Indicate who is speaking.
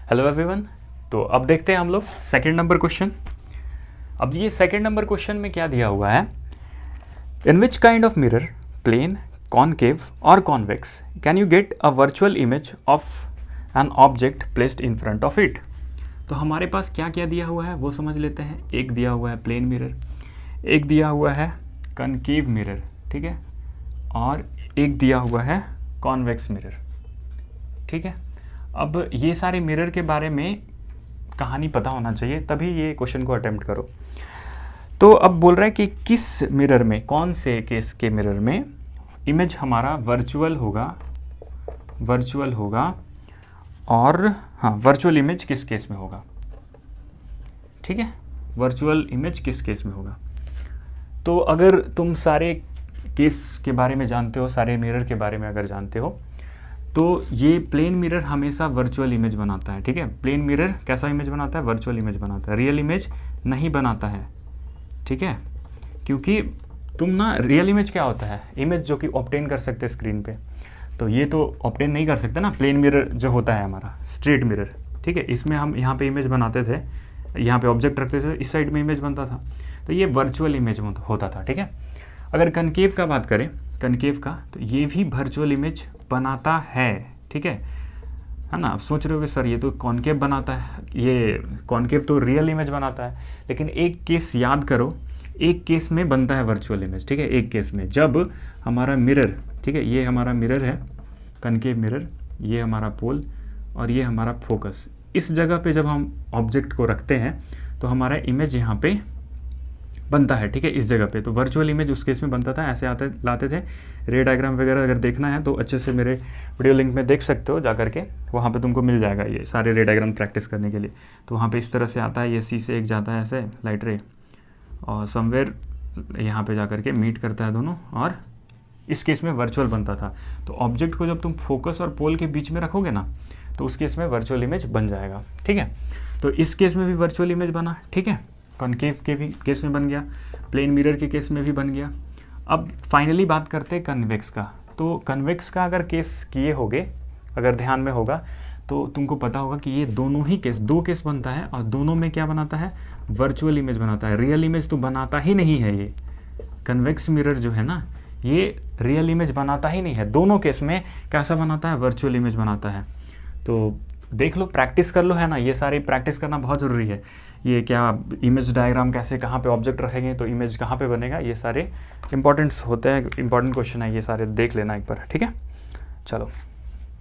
Speaker 1: Hello everyone. तो अब देखते हैं हम लोग सेकंड नंबर क्वेश्चन। अब ये सेकंड नंबर क्वेश्चन में क्या दिया हुआ है, in which kind of mirror, plane, concave और convex can you get a virtual image of an object placed in front of it. तो हमारे पास क्या क्या दिया हुआ है वो समझ लेते हैं। एक दिया हुआ है प्लेन मिरर, एक दिया हुआ है कॉनकेव मिरर, ठीक है, और एक दिया हुआ है कॉन्वेक्स मिरर, ठीक है। अब ये सारे मिरर के बारे में कहानी पता होना चाहिए, तभी ये क्वेश्चन को अटेम्प्ट करो। तो अब बोल रहा है कि किस मिरर में, कौन से केस के मिरर में इमेज हमारा वर्चुअल होगा और हाँ, वर्चुअल इमेज किस केस में होगा, ठीक है, वर्चुअल इमेज किस केस में होगा। तो अगर तुम सारे केस के बारे में जानते हो, सारे मिरर के बारे में अगर जानते हो, तो ये प्लेन मिरर हमेशा वर्चुअल इमेज बनाता है, ठीक है। प्लेन मिरर कैसा इमेज बनाता है, वर्चुअल इमेज बनाता है, रियल इमेज नहीं बनाता है, ठीक है। क्योंकि तुम ना, रियल इमेज क्या होता है, इमेज जो कि ऑब्टेन कर सकते हैं स्क्रीन पे, तो ये तो ऑब्टेन नहीं कर सकते ना। प्लेन मिरर जो होता है हमारा स्ट्रेट मिरर, ठीक है, इसमें हम यहाँ पे इमेज बनाते थे, यहाँ पे ऑब्जेक्ट रखते थे, इस साइड में इमेज बनता था, तो ये वर्चुअल इमेज होता था, ठीक है। अगर कनकेव का बात करें, कनकेव का, तो ये भी वर्चुअल इमेज बनाता है, ठीक है ना। आप सोच रहे हो कि सर ये तो कॉनकेव बनाता है, ये कॉनकेव तो रियल इमेज बनाता है, लेकिन एक केस याद करो, एक केस में बनता है वर्चुअल इमेज, ठीक है। एक केस में जब हमारा मिरर, ठीक है, ये हमारा मिरर है कनकेव मिरर, ये हमारा पोल और ये हमारा फोकस, इस जगह पे जब हम ऑब्जेक्ट को रखते हैं तो हमारा इमेज यहाँ पे बनता है, ठीक है, इस जगह पे। तो वर्चुअल इमेज उस केस में बनता था, ऐसे लाते थे। रे डायग्राम वगैरह अगर देखना है तो अच्छे से मेरे वीडियो लिंक में देख सकते हो जा करके, वहाँ पे तुमको मिल जाएगा ये सारे रे डायग्राम प्रैक्टिस करने के लिए। तो वहाँ पे इस तरह से आता है, ये सी से एक जाता है ऐसे लाइट रे, और समवेयर यहाँ पे जा करके मीट करता है दोनों, और इस केस में वर्चुअल बनता था। तो ऑब्जेक्ट को जब तुम फोकस और पोल के बीच में रखोगे ना, तो उस केस में वर्चुअल इमेज बन जाएगा, ठीक है। तो इस केस में भी वर्चुअल इमेज बना, ठीक है, कॉनकेव के भी केस में बन गया, प्लेन मिरर के केस में भी बन गया। अब फाइनली बात करते हैं कन्वेक्स का। तो कन्वेक्स का अगर केस किए होगे, अगर ध्यान में होगा, तो तुमको पता होगा कि ये दोनों ही केस, दो केस बनता है, और दोनों में क्या बनाता है, वर्चुअल इमेज बनाता है। रियल इमेज तो बनाता ही नहीं है ये कन्वेक्स मिरर जो है ना, ये रियल इमेज बनाता ही नहीं है। दोनों केस में कैसा बनाता है, वर्चुअल इमेज बनाता है। तो देख लो, प्रैक्टिस कर लो, है ना, ये सारी प्रैक्टिस करना बहुत ज़रूरी है। ये क्या इमेज डायग्राम कैसे, कहाँ पे ऑब्जेक्ट रखेंगे तो इमेज कहाँ पे बनेगा, ये सारे इंपॉर्टेंट्स होते हैं, इंपॉर्टेंट क्वेश्चन है, ये सारे देख लेना एक बार, ठीक है। चलो।